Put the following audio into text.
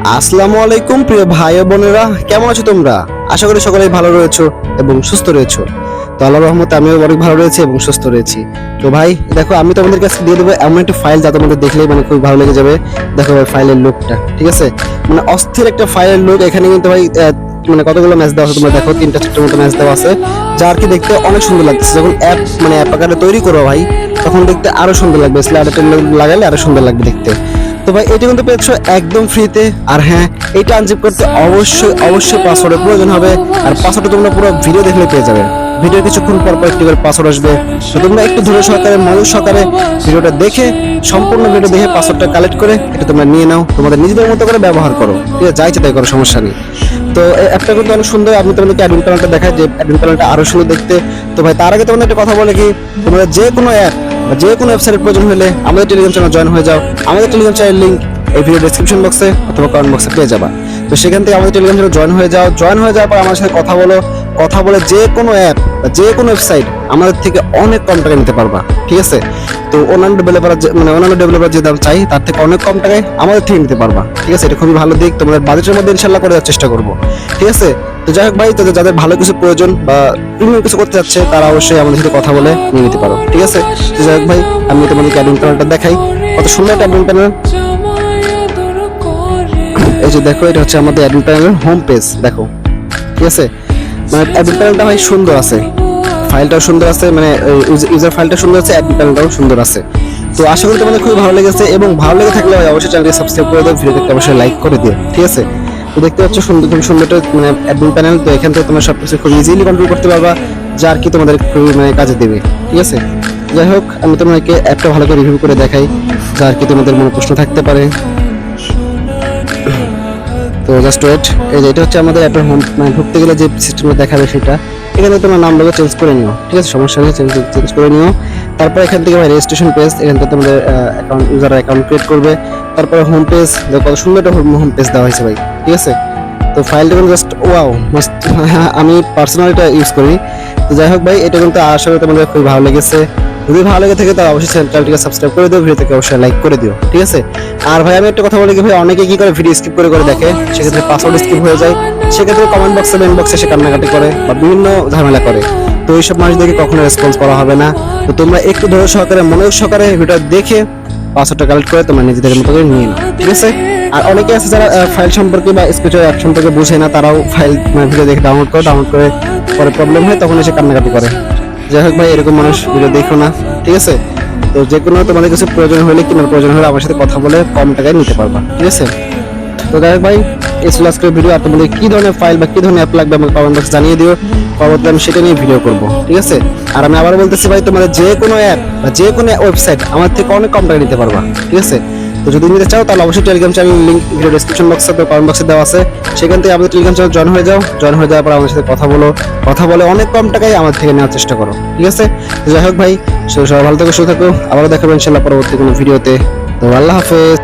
আসসালামু আলাইকুম প্রিয় ভাই ও বোনেরা, কেমন আছো তোমরা? আশা করি সকলেই ভালো রয়েছো এবং সুস্থ রয়েছো। তো আল্লাহর রহমতে আমিও অনেক ভালো রয়েছি এবং সুস্থ রয়েছি। তো ভাই দেখো, আমি তোমাদের কাছে দিয়ে দেবো এমন একটা ফাইল যা তোমাদের দেখলেই মানে খুব ভালো লেগে যাবে। দেখো ভাই ফাইলের লুকটা, ঠিক আছে, মানে অস্থির একটা ফাইলের লুক। এখানে কিন্তু ভাই মানে কতগুলো ম্যাচ দেওয়া আছে তোমরা দেখো, 3-4টার মতো ম্যাচ দেওয়া আছে, যা আর কি দেখতে অনেক সুন্দর লাগতেছে। যখন অ্যাপ আকারে তৈরি করো ভাই, তখন দেখতে আরো সুন্দর লাগবে, স্লাইডার লাগালে আরো সুন্দর লাগবে দেখতে। তো ভাই এটা কিন্তু পেয়েছো একদম ফ্রিতে। আর হ্যাঁ, এটা আনজিপ করতে অবশ্যই পাসওয়ার্ডের প্রয়োজন হবে। আর পাসওয়ার্ডটা তোমরা পুরো ভিডিও দেখলে পেয়ে যাবে। ভিডিও কিছুক্ষণ পর একটি করে পাসওয়ার্ড আসবে, তো তোমরা একটু ধৈর্য সহকারে মনোযোগ সহকারে ভিডিওটা দেখে, সম্পূর্ণ ভিডিও দেখে পাসওয়ার্ডটা কালেক্ট করে এটা তোমরা নিয়ে নাও, তোমাদের নিজেদের মতো করে ব্যবহার করো, ঠিক আছে, যা ইচ্ছে তাই করো, সমস্যা নেই। তো অ্যাপটা কিন্তু অনেক সুন্দর। আমি তোমাদেরকে অ্যাডমিন প্যানেলটা দেখাই, যে অ্যাডমিন প্যানেলটা আরো সুন্দর দেখতে। তো ভাই তার আগে তোমাদের একটা কথা বলে কি, তোমরা যে কোনো অ্যাপ বা যে কোনো ওয়েবসাইটের প্রয়োজন হলে আমাদের টেলিগ্রাম চ্যানেল জয়েন হয়ে যাও। আমাদের টেলিগ্রাম চ্যানেল লিংক এই ভিডিও ডেসক্রিপশন বক্সে অথবা কমেন্ট বক্সে পেয়ে যাবা। তো সেখান থেকে আমাদের টেলিগ্রাম চ্যানেল জয়েন হয়ে যাওয়ার পর আমার সাথে কথা বলে যে কোনো অ্যাপ বা যে কোনো ওয়েবসাইট আমাদের থেকে অনেক কম টাকায় নিতে পারবা, ঠিক আছে। তো অন্যান্য ডেভেলপার যে দাম চাই তার থেকে অনেক কম টাকায় আমাদের থেকে নিতে পারবা, ঠিক আছে। এটা খুবই ভালো দিক, তোমাদের বাজেটের মধ্যে ইনশাল্লাহ করে দেওয়ার চেষ্টা করবো, ঠিক আছে। তো যাই হোক ভাই, যাদের ভালো কিছু প্রয়োজন বা প্রিমিয়াম কিছু করতে যাচ্ছে, তারা অবশ্যই আমাদের সাথে কথা বলে নিয়ে নিতে পারো, ঠিক আছে। তো যাই হোক ভাই, আমি তোমাদেরকে অ্যাডমিন প্যানেলটা দেখাই, কত সুন্দর একটা অ্যাডমিন প্যানেল। এই যে দেখো, এটা হচ্ছে আমাদের অ্যাডমিন প্যানেলের হোম পেজ, দেখো, ঠিক আছে। মানে অ্যাডমিন প্যানেলটা ভাই সুন্দর আছে, ফাইলটাও সুন্দর আছে, মানে ইউজার ফাইলটা সুন্দর আছে, অ্যাডমিন প্যানেলটাও সুন্দর আছে। তো আশা করি তোমাদের খুবই ভালো লেগেছে, এবং ভালো লেগে থাকলে অবশ্যই চ্যানেলটি সাবস্ক্রাইব করে দিও, ভিডিওতে অবশ্যই লাইক করে দিও, ঠিক আছে। তো দেখতে পাচ্ছ খুব সুন্দর মানে অ্যাডমিন প্যানেল। তো এখান থেকে তোমরা সবকিছু খুব ইজিলি কন্ট্রোল করতে পারবা, যা আর কি তোমাদের খুবই মানে কাজে দেবে, ঠিক আছে। যাই হোক, আমি তোমাদেরকে অ্যাপটা ভালো করে রিভিউ করে দেখাই, যা আর কি তোমাদের মনে প্রশ্ন থাকতে পারে। তো জাস্ট ওয়েট, এই যে এটা হচ্ছে আমাদের অ্যাপের হোম, মানে ঢুকতে গেলে যে সিস্টেমটা দেখাবে সেটা। এখানে তোমার নাম লোগো চেঞ্জ করে নিও, ঠিক আছে, সমস্যা নেই, চেঞ্জ করে নিও। তারপর এখান থেকে ভাই রেজিস্ট্রেশন পেজ, এখান থেকে তোমাদের ইউজার অ্যাকাউন্ট ক্রিয়েট করবে। তারপরে হোম পেজ, কত সুন্দর একটা হোম পেজ দেওয়া হয়েছে ভাই, ঠিক আছে। তো ফাইলটা কিন্তু জাস্ট ওয়াও মাস্ট, আমি পার্সোনালি এটা ইউজ করি। তো যাই হোক ভাই, এটা কিন্তু আশা করি তোমাদের খুবই ভালো লেগেছে। যদি ভালো লেগে থাকে তাহলে অবশ্যই চ্যানেলটিকে সাবস্ক্রাইব করে দিও, ভিডিওটাকে অবশ্যই লাইক করে দিও, ঠিক আছে। আর ভাই আমি একটা কথা বলি কি ভাই, অনেকে কি করে ভিডিও স্কিপ করে দেখে, সেক্ষেত্রে পাসওয়ার্ড স্কিপ হয়ে যায়, সেক্ষেত্রে কমেন্ট বক্সে মেন বক্সে এসে কান্নাকাটি করে বা বিভিন্ন ঝামেলা করে। তো এইসব মানুষ দেখে কখনো রেসপন্স করা হবে না। তো তোমরা একটু ধৈর্য সহকারে মনোযোগ সহকারে ভিডিও দেখে পাসওয়ার্ডটা কালেক্ট করে তোমরা নিজেদের মতো করে নিয়ে নাও, ঠিক আছে। আর অনেকে আছে যারা ফাইল সম্পর্কে বা স্পেশাল অ্যাপ সম্পর্কে বুঝে না, তারাও ফাইল মানে ভিডিও দেখে ডাউনলোড করে পরে প্রবলেম হয়, তখন এসে কান্নাকাটি করে। যাই হোক ভাই, এরকম মানুষ ভিডিও দেখো না, ঠিক আছে। তো যে কোনো তোমাদের কিছু প্রয়োজন হলে কেনার প্রয়োজন হলে আমার সাথে কথা বলে কম টাকায় নিতে পারবা, ঠিক আছে। তো যাই হোক ভাই, এই ছিল আজকের ভিডিও। আর তোমাদের কি ধরনের ফাইল বা কি ধরনের অ্যাপ লাগবে আমাকে কমেন্ট বক্সে জানিয়ে দিও, পরবর্তীতে আমি সেটা নিয়ে ভিডিও করবো, ঠিক আছে। আর আমি আবার বলতেছি ভাই, তোমাদের যে কোনো অ্যাপ বা যে কোনো ওয়েবসাইট আমার থেকে অনেক কম টাকা নিতে পারবা, ঠিক আছে। তো যদি নিতে চাও তাহলে অবশ্যই Telegram channel link video description বক্সে বা কমেন্ট বক্সে দেওয়া আছে, সেখান থেকে আমাদের টেলিগ্রাম চ্যানেল জয়েন হয়ে যাওয়ার পর আমাদের সাথে কথা বলে অনেক কম টাকায় আমার থেকে নেওয়ার চেষ্টা করো, ঠিক আছে। তো যাই হোক ভাই, সবাই ভালো থাকো, সুস্থ থাকো, আবারও দেখাবো ইনশাল্লাহ পরবর্তী কোনো ভিডিওতে। তো আল্লাহ হাফেজ।